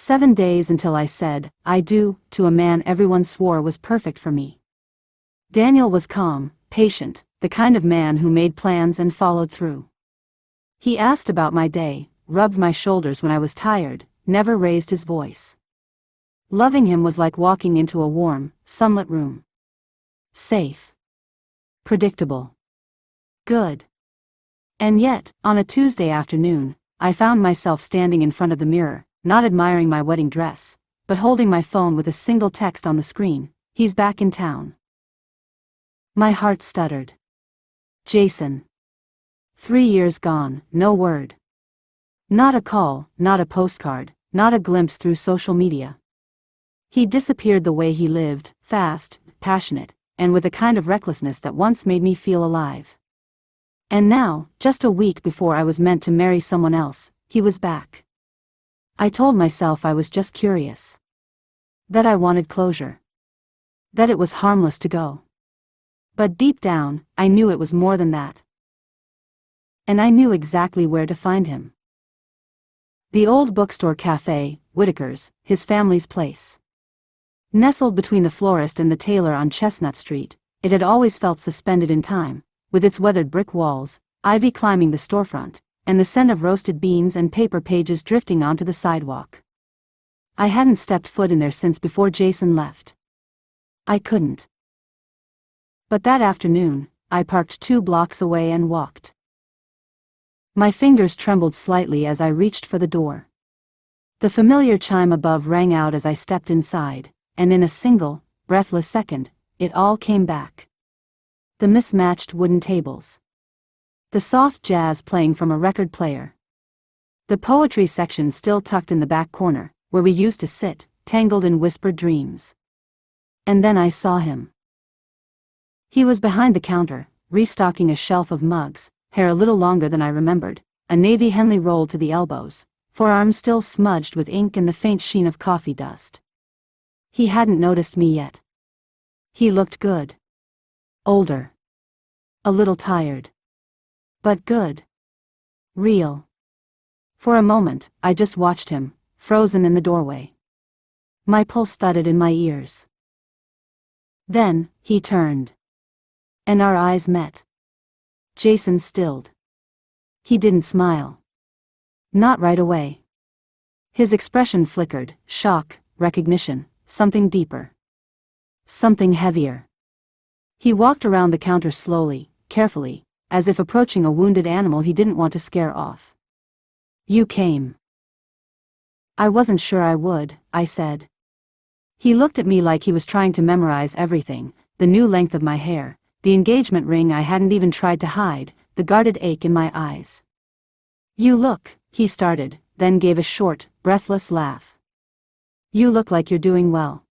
7 days until I said, I do, to a man everyone swore was perfect for me. Daniel was calm, patient, the kind of man who made plans and followed through. He asked about my day, rubbed my shoulders when I was tired, never raised his voice. Loving him was like walking into a warm, sunlit room. Safe. Predictable. Good. And yet, on a Tuesday afternoon, I found myself standing in front of the mirror, not admiring my wedding dress, but holding my phone with a single text on the screen: he's back in town. My heart stuttered. Jason. 3 years gone, no word. Not a call, not a postcard, not a glimpse through social media. He disappeared the way he lived, fast, passionate, and with a kind of recklessness that once made me feel alive. And now, just a week before I was meant to marry someone else, he was back. I told myself I was just curious. That I wanted closure. That it was harmless to go. But deep down, I knew it was more than that. And I knew exactly where to find him. The old bookstore cafe, Whitaker's, his family's place. Nestled between the florist and the tailor on Chestnut Street, it had always felt suspended in time, with its weathered brick walls, ivy climbing the storefront, and the scent of roasted beans and paper pages drifting onto the sidewalk. I hadn't stepped foot in there since before Jason left. I couldn't. But that afternoon, I parked 2 blocks away and walked. My fingers trembled slightly as I reached for the door. The familiar chime above rang out as I stepped inside, and in a single, breathless second, it all came back. The mismatched wooden tables. The soft jazz playing from a record player. The poetry section still tucked in the back corner, where we used to sit, tangled in whispered dreams. And then I saw him. He was behind the counter, restocking a shelf of mugs, hair a little longer than I remembered, a navy Henley rolled to the elbows, forearms still smudged with ink and the faint sheen of coffee dust. He hadn't noticed me yet. He looked good. Older. A little tired. But good. Real. For a moment, I just watched him, frozen in the doorway. My pulse thudded in my ears. Then, he turned. And our eyes met. Jason stilled. He didn't smile. Not right away. His expression flickered, shock, recognition, something deeper. Something heavier. He walked around the counter slowly, carefully, as if approaching a wounded animal he didn't want to scare off. You came. I wasn't sure I would, I said. He looked at me like he was trying to memorize everything, the new length of my hair, the engagement ring I hadn't even tried to hide, the guarded ache in my eyes. You look, he started, then gave a short, breathless laugh. You look like you're doing well.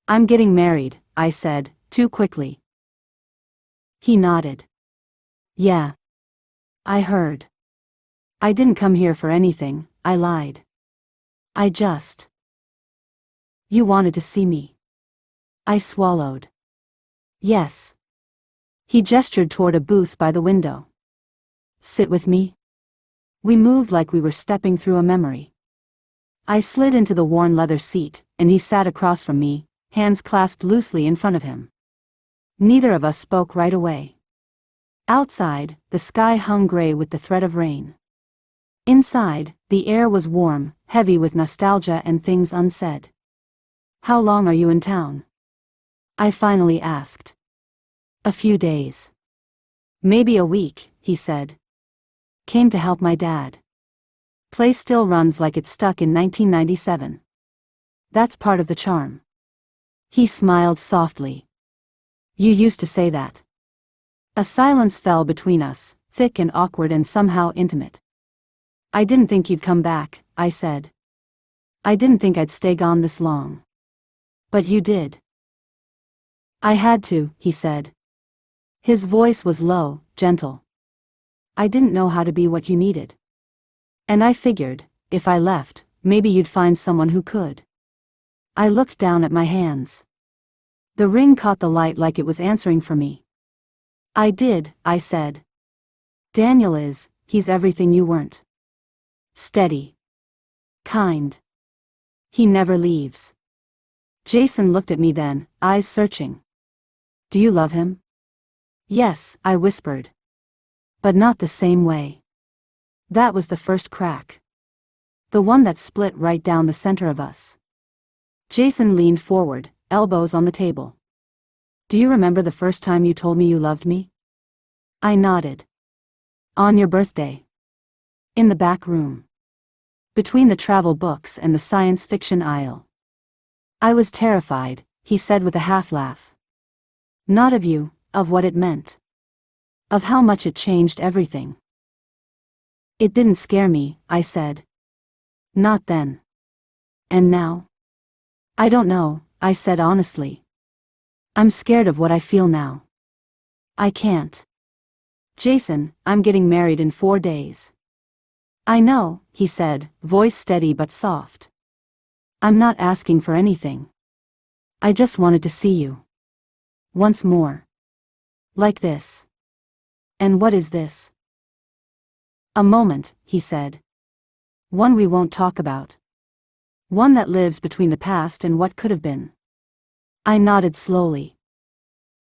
I'm getting married, I said, too quickly. He nodded. Yeah. I heard. I didn't come here for anything, I lied. I just. You wanted to see me. I swallowed. Yes. He gestured toward a booth by the window. Sit with me? We moved like we were stepping through a memory. I slid into the worn leather seat, and he sat across from me, hands clasped loosely in front of him. Neither of us spoke right away. Outside, the sky hung gray with the threat of rain. Inside, the air was warm, heavy with nostalgia and things unsaid. How long are you in town? I finally asked. A few days. Maybe a week, he said. Came to help my dad. Place still runs like it's stuck in 1997. That's part of the charm. He smiled softly. You used to say that. A silence fell between us, thick and awkward and somehow intimate. I didn't think you'd come back, I said. I didn't think I'd stay gone this long. But you did. I had to, he said. His voice was low, gentle. I didn't know how to be what you needed. And I figured, if I left, maybe you'd find someone who could. I looked down at my hands. The ring caught the light like it was answering for me. I did, I said. Daniel is, he's everything you weren't. Steady. Kind. He never leaves. Jason looked at me then, eyes searching. Do you love him? Yes, I whispered. But not the same way. That was the first crack. The one that split right down the center of us. Jason leaned forward, elbows on the table. Do you remember the first time you told me you loved me? I nodded. On your birthday. In the back room. Between the travel books and the science fiction aisle. I was terrified, he said with a half laugh. Not of you, of what it meant. Of how much it changed everything. It didn't scare me, I said. Not then. And now? I don't know, I said honestly. I'm scared of what I feel now. I can't. Jason, I'm getting married in 4 days. I know, he said, voice steady but soft. I'm not asking for anything. I just wanted to see you. Once more. Like this. And what is this? A moment, he said. One we won't talk about. One that lives between the past and what could have been. I nodded slowly.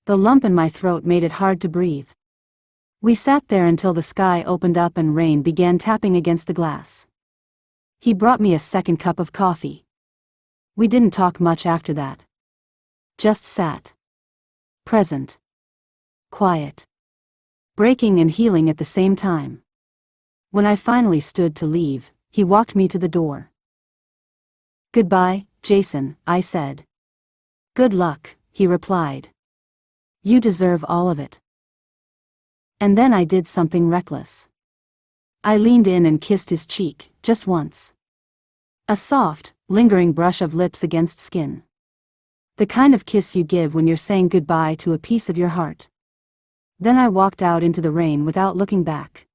The lump in my throat made it hard to breathe. We sat there until the sky opened up and rain began tapping against the glass. He brought me a second cup of coffee. We didn't talk much after that. Just sat. Present. Quiet. Breaking and healing at the same time. When I finally stood to leave, he walked me to the door. Goodbye, Jason, I said. Good luck, he replied. You deserve all of it. And then I did something reckless. I leaned in and kissed his cheek, just once. A soft, lingering brush of lips against skin. The kind of kiss you give when you're saying goodbye to a piece of your heart. Then I walked out into the rain without looking back.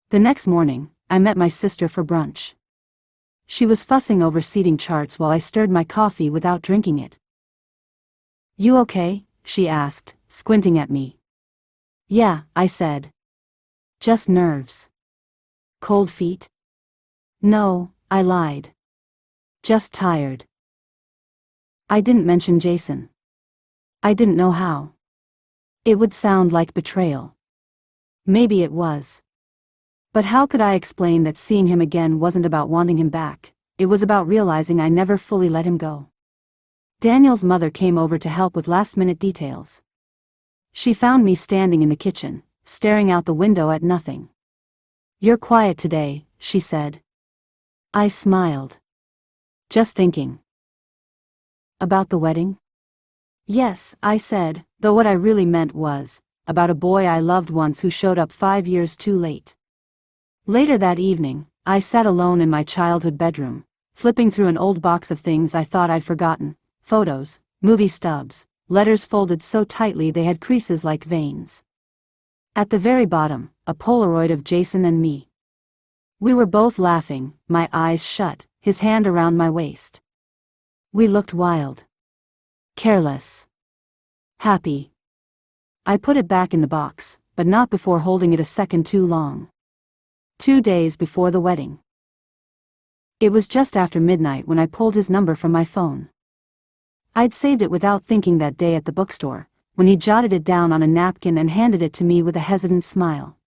The next morning, I met my sister for brunch. She was fussing over seating charts while I stirred my coffee without drinking it. You okay? She asked, squinting at me. Yeah, I said. Just nerves. Cold feet? No, I lied. Just tired. I didn't mention Jason. I didn't know how. It would sound like betrayal. Maybe it was. But how could I explain that seeing him again wasn't about wanting him back? It was about realizing I never fully let him go. Daniel's mother came over to help with last-minute details. She found me standing in the kitchen, staring out the window at nothing. You're quiet today, she said. I smiled. Just thinking. About the wedding? Yes, I said, though what I really meant was, about a boy I loved once who showed up 5 years too late. Later that evening, I sat alone in my childhood bedroom, flipping through an old box of things I thought I'd forgotten, photos, movie stubs, letters folded so tightly they had creases like veins. At the very bottom, a Polaroid of Jason and me. We were both laughing, my eyes shut, his hand around my waist. We looked wild. Careless. Happy. I put it back in the box, but not before holding it a second too long. 2 days before the wedding. It was just after midnight when I pulled his number from my phone. I'd saved it without thinking that day at the bookstore, when he jotted it down on a napkin and handed it to me with a hesitant smile.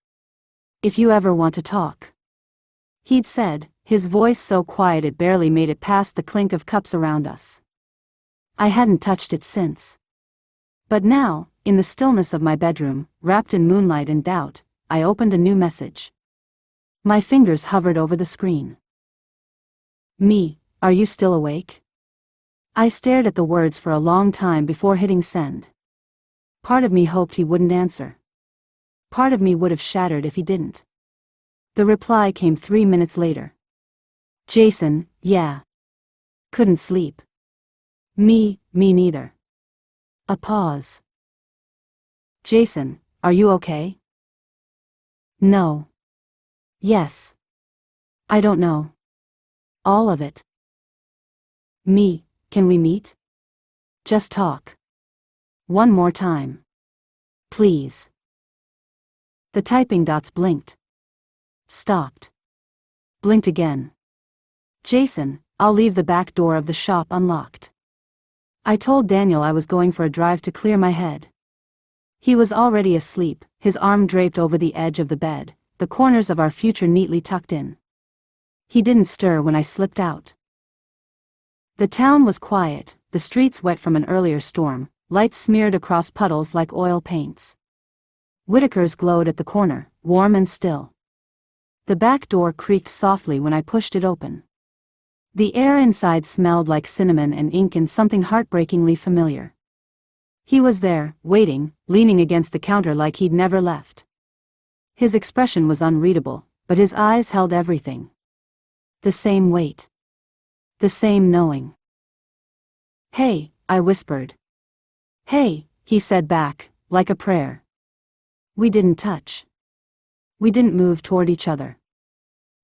If you ever want to talk. He'd said, his voice so quiet it barely made it past the clink of cups around us. I hadn't touched it since. But now, in the stillness of my bedroom, wrapped in moonlight and doubt, I opened a new message. My fingers hovered over the screen. Me, are you still awake? I stared at the words for a long time before hitting send. Part of me hoped he wouldn't answer. Part of me would have shattered if he didn't. The reply came 3 minutes later. Jason, yeah. Couldn't sleep. Me neither. A pause. Jason, are you okay? No. Yes. I don't know. All of it. Me, can we meet? Just talk. One more time. Please. The typing dots blinked. Stopped. Blinked again. Jason, I'll leave the back door of the shop unlocked. I told Daniel I was going for a drive to clear my head. He was already asleep, his arm draped over the edge of the bed, the corners of our future neatly tucked in. He didn't stir when I slipped out. The town was quiet, the streets wet from an earlier storm, lights smeared across puddles like oil paints. Whitaker's glowed at the corner, warm and still. The back door creaked softly when I pushed it open. The air inside smelled like cinnamon and ink and something heartbreakingly familiar. He was there, waiting, leaning against the counter like he'd never left. His expression was unreadable, but his eyes held everything. The same weight. The same knowing. "Hey," I whispered. "Hey," he said back, like a prayer. We didn't touch. We didn't move toward each other.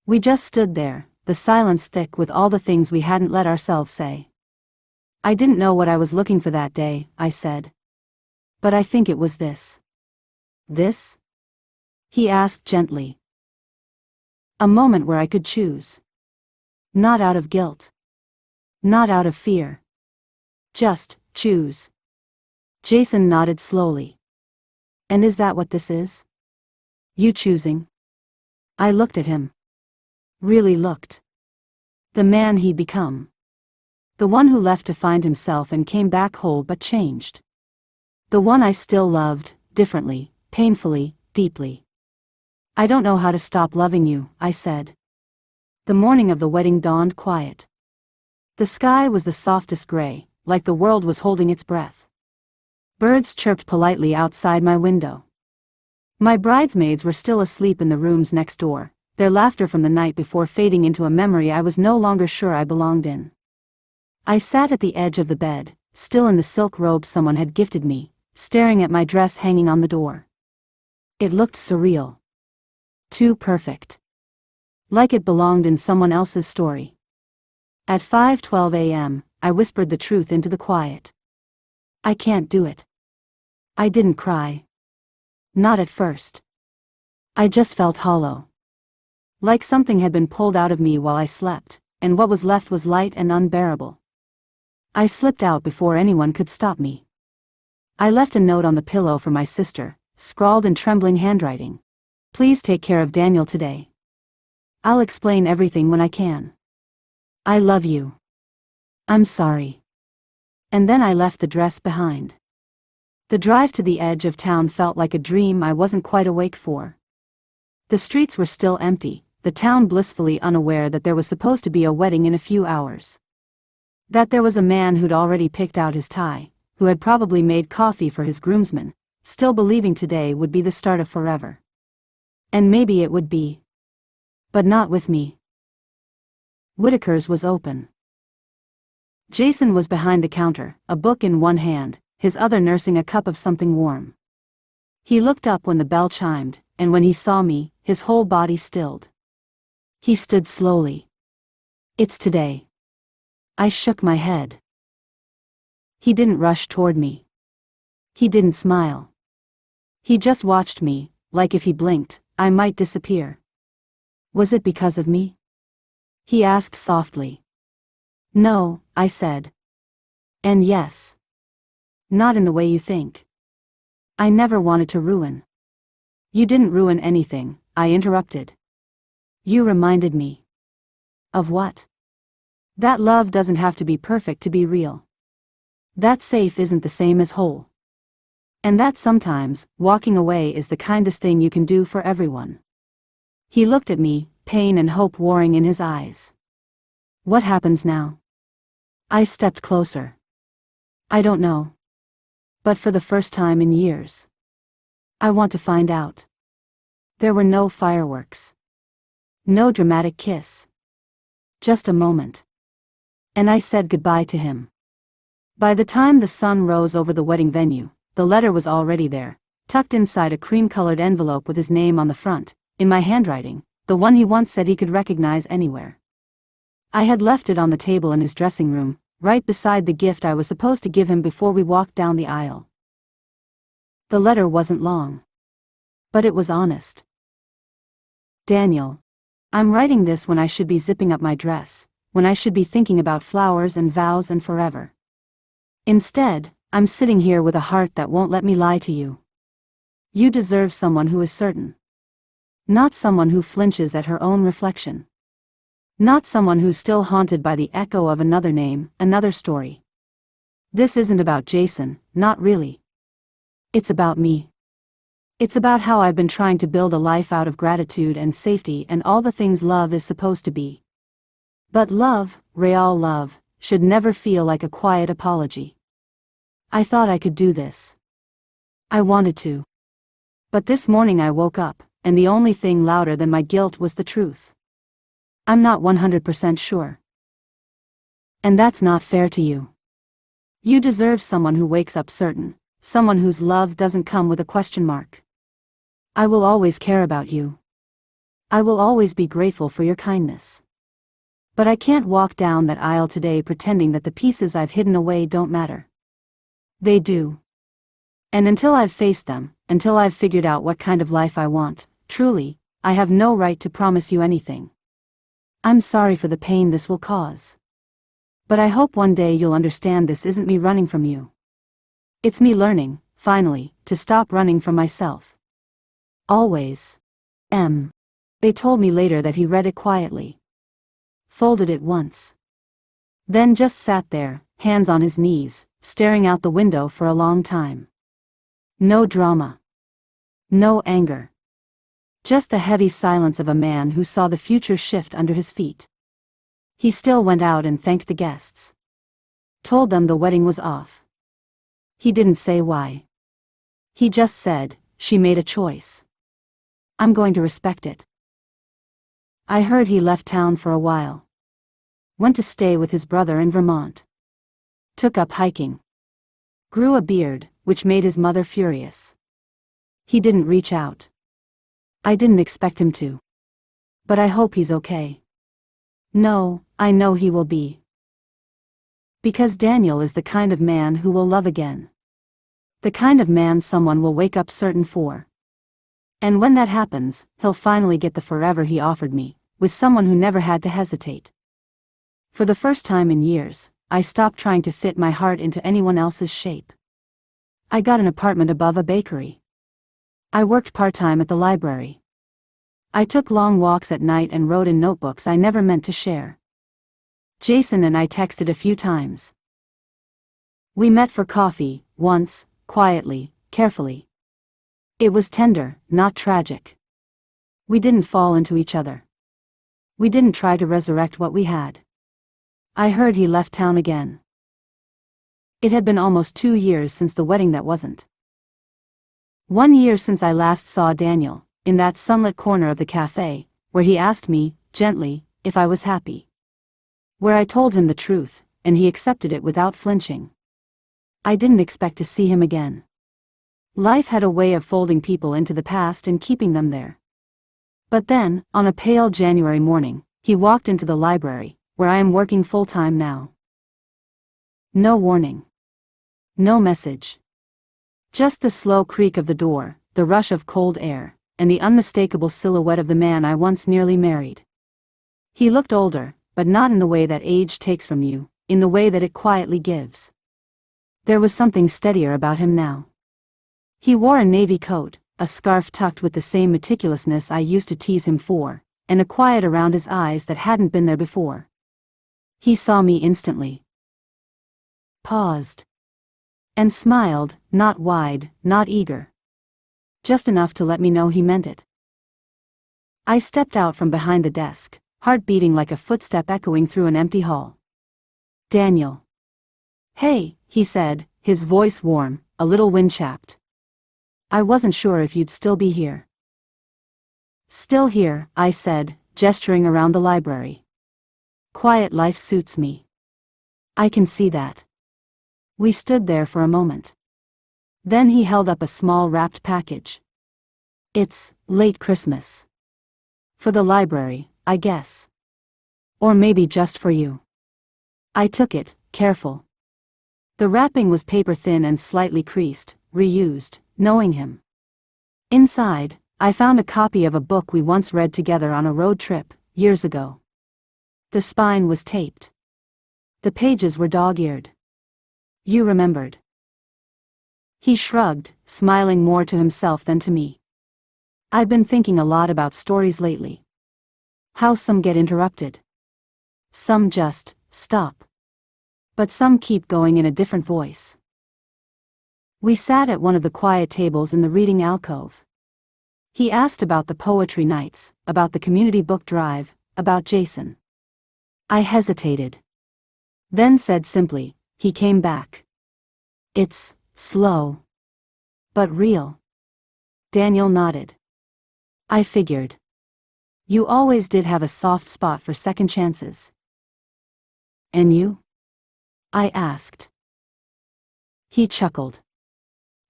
We just stood there, the silence thick with all the things we hadn't let ourselves say. "I didn't know what I was looking for that day," I said. "But I think it was this." "This?" he asked gently. "A moment where I could choose. Not out of guilt. Not out of fear. Just choose." Jason nodded slowly. "And is that what this is? You choosing?" I looked at him. Really looked. The man he'd become. The one who left to find himself and came back whole but changed. The one I still loved, differently, painfully, deeply. "I don't know how to stop loving you," I said. The morning of the wedding dawned quiet. The sky was the softest gray, like the world was holding its breath. Birds chirped politely outside my window. My bridesmaids were still asleep in the rooms next door, their laughter from the night before fading into a memory I was no longer sure I belonged in. I sat at the edge of the bed, still in the silk robe someone had gifted me, staring at my dress hanging on the door. It looked surreal. Too perfect. Like it belonged in someone else's story. At 5:12 a.m., I whispered the truth into the quiet. "I can't do it." I didn't cry. Not at first. I just felt hollow. Like something had been pulled out of me while I slept, and what was left was light and unbearable. I slipped out before anyone could stop me. I left a note on the pillow for my sister, scrawled in trembling handwriting. "Please take care of Daniel today. I'll explain everything when I can. I love you. I'm sorry." And then I left the dress behind. The drive to the edge of town felt like a dream I wasn't quite awake for. The streets were still empty, the town blissfully unaware that there was supposed to be a wedding in a few hours. That there was a man who'd already picked out his tie, who had probably made coffee for his groomsmen, still believing today would be the start of forever. And maybe it would be. But not with me. Whitaker's was open. Jason was behind the counter, a book in one hand, his other nursing a cup of something warm. He looked up when the bell chimed, and when he saw me, his whole body stilled. He stood slowly. "It's today." I shook my head. He didn't rush toward me. He didn't smile. He just watched me, like if he blinked, I might disappear. "Was it because of me?" he asked softly. "No," I said. "And yes. Not in the way you think. I never wanted to ruin." "You didn't ruin anything," I interrupted. "You reminded me." "Of what?" "That love doesn't have to be perfect to be real. That safe isn't the same as whole. And that sometimes, walking away is the kindest thing you can do for everyone." He looked at me, pain and hope warring in his eyes. "What happens now?" I stepped closer. "I don't know. But for the first time in years, I want to find out." There were no fireworks. No dramatic kiss. Just a moment. And I said goodbye to him. By the time the sun rose over the wedding venue, the letter was already there, tucked inside a cream-colored envelope with his name on the front, in my handwriting, the one he once said he could recognize anywhere. I had left it on the table in his dressing room, right beside the gift I was supposed to give him before we walked down the aisle. The letter wasn't long. But it was honest. "Daniel. I'm writing this when I should be zipping up my dress, when I should be thinking about flowers and vows and forever. Instead, I'm sitting here with a heart that won't let me lie to you. You deserve someone who is certain. Not someone who flinches at her own reflection. Not someone who's still haunted by the echo of another name, another story. This isn't about Jason, not really. It's about me. It's about how I've been trying to build a life out of gratitude and safety and all the things love is supposed to be. But love, real love, should never feel like a quiet apology. I thought I could do this. I wanted to. But this morning I woke up, and the only thing louder than my guilt was the truth. I'm not 100% sure. And that's not fair to you. You deserve someone who wakes up certain, someone whose love doesn't come with a question mark. I will always care about you. I will always be grateful for your kindness. But I can't walk down that aisle today pretending that the pieces I've hidden away don't matter. They do. And until I've faced them, until I've figured out what kind of life I want, truly, I have no right to promise you anything. I'm sorry for the pain this will cause. But I hope one day you'll understand this isn't me running from you. It's me learning, finally, to stop running from myself. Always. M. They told me later that he read it quietly. Folded it once. Then just sat there, hands on his knees, staring out the window for a long time. No drama. No anger. Just the heavy silence of a man who saw the future shift under his feet. He still went out and thanked the guests. Told them the wedding was off. He didn't say why. He just said, she made a choice. I'm going to respect it. I heard he left town for a while. Went to stay with his brother in Vermont. Took up hiking. Grew a beard, which made his mother furious. He didn't reach out. I didn't expect him to. But I hope he's okay. No, I know he will be. Because Daniel is the kind of man who will love again. The kind of man someone will wake up certain for. And when that happens, he'll finally get the forever he offered me, with someone who never had to hesitate. For the first time in years, I stopped trying to fit my heart into anyone else's shape. I got an apartment above a bakery. I worked part-time at the library. I took long walks at night and wrote in notebooks I never meant to share. Jason and I texted a few times. We met for coffee, once, quietly, carefully. It was tender, not tragic. We didn't fall into each other. We didn't try to resurrect what we had. I heard he left town again. It had been almost 2 years since the wedding that wasn't. 1 year since I last saw Daniel, in that sunlit corner of the cafe, where he asked me, gently, if I was happy. Where I told him the truth, and he accepted it without flinching. I didn't expect to see him again. Life had a way of folding people into the past and keeping them there. But then, on a pale January morning, he walked into the library, where I am working full-time now. No warning. No message. Just the slow creak of the door, the rush of cold air, and the unmistakable silhouette of the man I once nearly married. He looked older, but not in the way that age takes from you, in the way that it quietly gives. There was something steadier about him now. He wore a navy coat, a scarf tucked with the same meticulousness I used to tease him for, and a quiet around his eyes that hadn't been there before. He saw me instantly. Paused. And smiled, not wide, not eager. Just enough to let me know he meant it. I stepped out from behind the desk, heart beating like a footstep echoing through an empty hall. Daniel. Hey, he said, his voice warm, a little wind-chapped. I wasn't sure if you'd still be here. Still here, I said, gesturing around the library. Quiet life suits me. I can see that. We stood there for a moment. Then he held up a small wrapped package. It's late Christmas. For the library, I guess. Or maybe just for you. I took it, careful. The wrapping was paper thin and slightly creased, reused, knowing him. Inside, I found a copy of a book we once read together on a road trip, years ago. The spine was taped. The pages were dog-eared. You remembered. He shrugged, smiling more to himself than to me. I've been thinking a lot about stories lately. How some get interrupted. Some just stop. But some keep going in a different voice. We sat at one of the quiet tables in the reading alcove. He asked about the poetry nights, about the community book drive, about Jason. I hesitated. Then said simply, he came back. It's slow. But real. Daniel nodded. I figured. You always did have a soft spot for second chances. And you? I asked. He chuckled.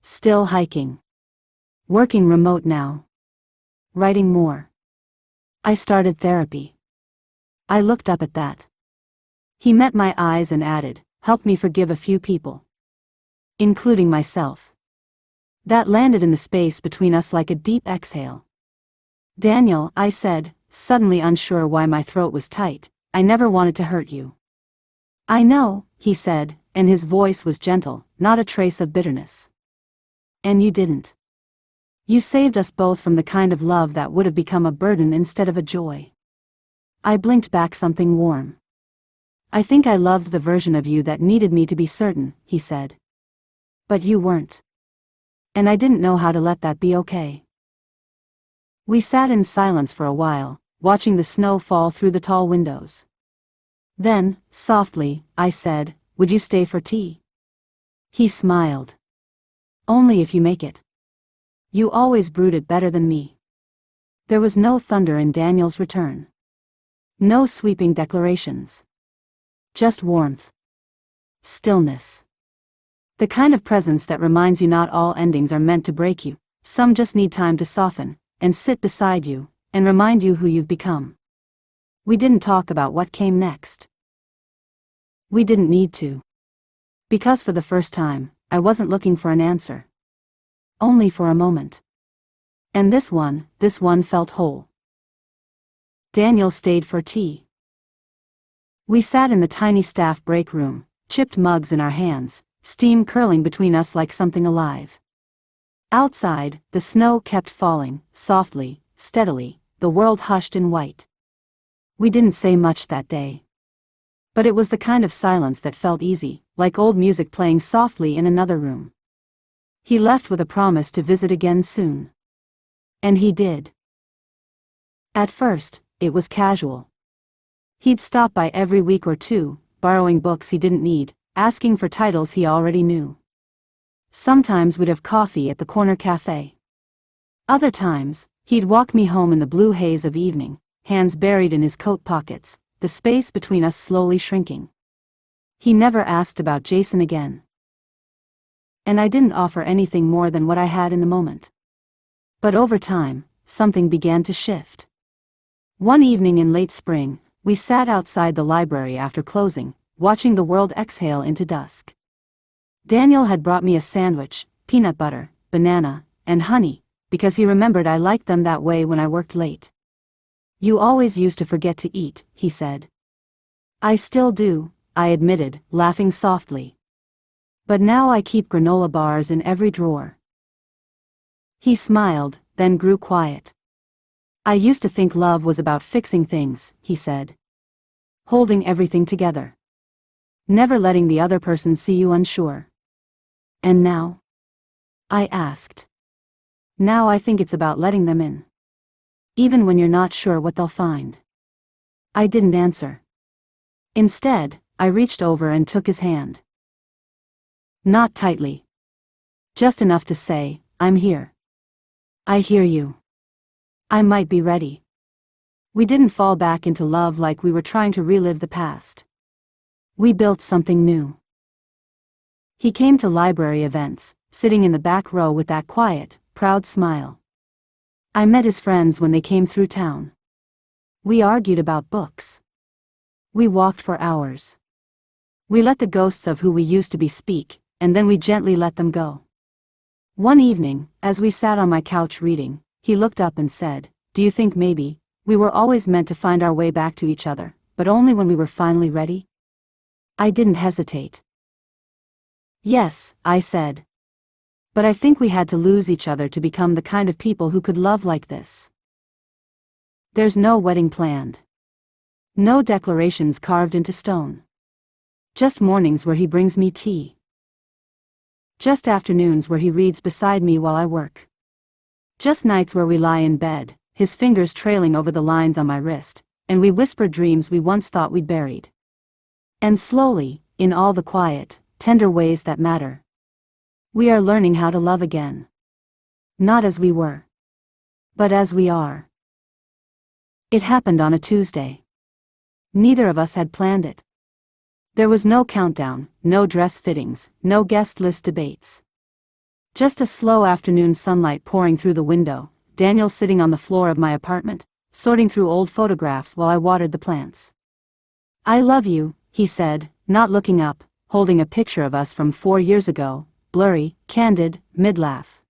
Still hiking. Working remote now. Writing more. I started therapy. I looked up at that. He met my eyes and added, helped me forgive a few people. Including myself. That landed in the space between us like a deep exhale. Daniel, I said, suddenly unsure why my throat was tight, I never wanted to hurt you. I know, he said, and his voice was gentle, not a trace of bitterness. And you didn't. You saved us both from the kind of love that would have become a burden instead of a joy. I blinked back something warm. I think I loved the version of you that needed me to be certain, he said. But you weren't. And I didn't know how to let that be okay. We sat in silence for a while, watching the snow fall through the tall windows. Then, softly, I said, would you stay for tea? He smiled. Only if you make it. You always brewed it better than me. There was no thunder in Daniel's return. No sweeping declarations. Just warmth. Stillness. The kind of presence that reminds you not all endings are meant to break you, some just need time to soften, and sit beside you, and remind you who you've become. We didn't talk about what came next. We didn't need to. Because for the first time, I wasn't looking for an answer. Only for a moment. And this one felt whole. Daniel stayed for tea. We sat in the tiny staff break room, chipped mugs in our hands, steam curling between us like something alive. Outside, the snow kept falling, softly, steadily, the world hushed in white. We didn't say much that day. But it was the kind of silence that felt easy, like old music playing softly in another room. He left with a promise to visit again soon. And he did. At first, it was casual. He'd stop by every week or two, borrowing books he didn't need, asking for titles he already knew. Sometimes we'd have coffee at the corner cafe. Other times, he'd walk me home in the blue haze of evening, hands buried in his coat pockets, the space between us slowly shrinking. He never asked about Jason again. And I didn't offer anything more than what I had in the moment. But over time, something began to shift. One evening in late spring, we sat outside the library after closing, watching the world exhale into dusk. Daniel had brought me a sandwich, peanut butter, banana, and honey, because he remembered I liked them that way when I worked late. You always used to forget to eat, he said. I still do, I admitted, laughing softly. But now I keep granola bars in every drawer. He smiled, then grew quiet. I used to think love was about fixing things, he said. Holding everything together. Never letting the other person see you unsure. And now? I asked. Now I think it's about letting them in. Even when you're not sure what they'll find. I didn't answer. Instead, I reached over and took his hand. Not tightly. Just enough to say, I'm here. I hear you. I might be ready. We didn't fall back into love like we were trying to relive the past. We built something new. He came to library events, sitting in the back row with that quiet, proud smile. I met his friends when they came through town. We argued about books. We walked for hours. We let the ghosts of who we used to be speak, and then we gently let them go. One evening, as we sat on my couch reading, he looked up and said, "Do you think maybe, we were always meant to find our way back to each other, but only when we were finally ready? I didn't hesitate. Yes, I said. But I think we had to lose each other to become the kind of people who could love like this. There's no wedding planned. No declarations carved into stone. Just mornings where he brings me tea. Just afternoons where he reads beside me while I work. Just nights where we lie in bed, his fingers trailing over the lines on my wrist, and we whisper dreams we once thought we'd buried. And slowly, in all the quiet, tender ways that matter, we are learning how to love again. Not as we were, but as we are. It happened on a Tuesday. Neither of us had planned it. There was no countdown, no dress fittings, no guest list debates. Just a slow afternoon sunlight pouring through the window, Daniel sitting on the floor of my apartment, sorting through old photographs while I watered the plants. "I love you," he said, not looking up, holding a picture of us from 4 years ago, blurry, candid, mid-laugh.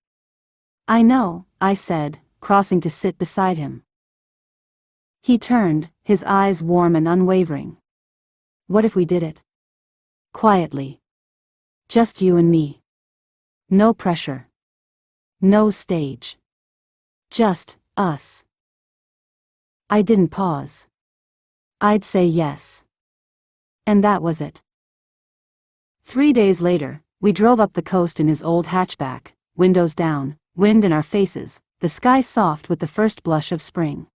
"I know," I said, crossing to sit beside him. He turned, his eyes warm and unwavering. "What if we did it? Quietly. Just you and me. No pressure. No stage. Just us." I didn't pause. I'd say yes. And that was it. 3 days later, we drove up the coast in his old hatchback, windows down, wind in our faces, the sky soft with the first blush of spring.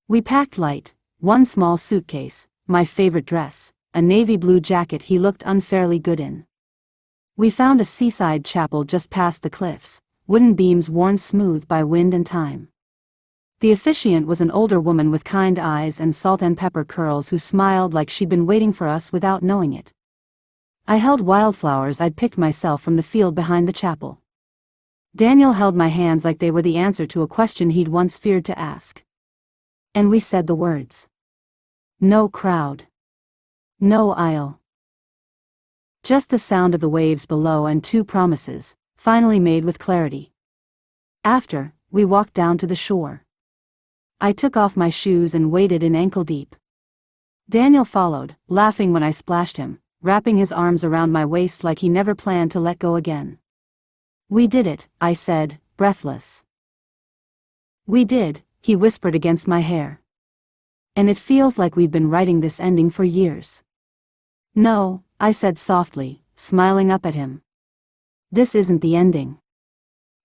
We packed light, one small suitcase, my favorite dress, a navy blue jacket he looked unfairly good in. We found a seaside chapel just past the cliffs, wooden beams worn smooth by wind and time. The officiant was an older woman with kind eyes and salt and pepper curls who smiled like she'd been waiting for us without knowing it. I held wildflowers I'd picked myself from the field behind the chapel. Daniel held my hands like they were the answer to a question he'd once feared to ask. And we said the words. No crowd. No aisle. Just the sound of the waves below and 2 promises, finally made with clarity. After, we walked down to the shore. I took off my shoes and waded in ankle deep. Daniel followed, laughing when I splashed him, wrapping his arms around my waist like he never planned to let go again. "We did it," I said, breathless. "We did," he whispered against my hair. "And it feels like we've been writing this ending for years." "No," I said softly, smiling up at him. "This isn't the ending."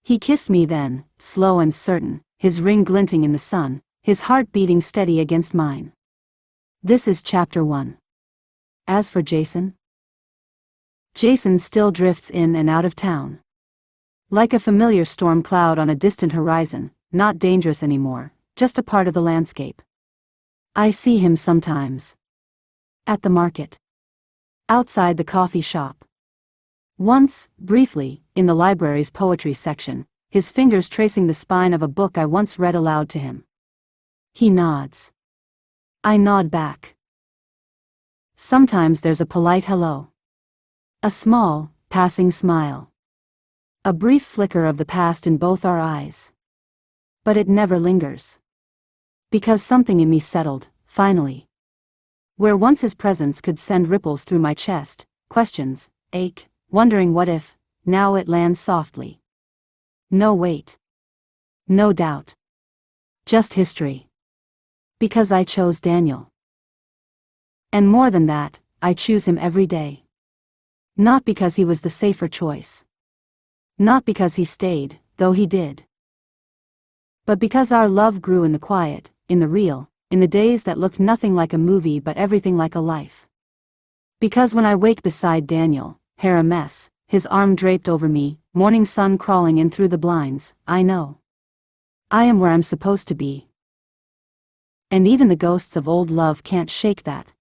He kissed me then, slow and certain, his ring glinting in the sun, his heart beating steady against mine. "This is chapter 1. As for Jason? Jason still drifts in and out of town. Like a familiar storm cloud on a distant horizon, not dangerous anymore, just a part of the landscape. I see him sometimes. At the market. Outside the coffee shop. Once, briefly, in the library's poetry section, his fingers tracing the spine of a book I once read aloud to him. He nods. I nod back. Sometimes there's a polite hello. A small, passing smile. A brief flicker of the past in both our eyes. But it never lingers. Because something in me settled, finally. Where once his presence could send ripples through my chest, questions, ache, wondering what if, now it lands softly. No weight. No doubt. Just history. Because I chose Daniel. And more than that, I choose him every day. Not because he was the safer choice. Not because he stayed, though he did. But because our love grew in the quiet, in the real, in the days that looked nothing like a movie but everything like a life. Because when I wake beside Daniel, hair a mess, his arm draped over me, morning sun crawling in through the blinds, I know. I am where I'm supposed to be. And even the ghosts of old love can't shake that.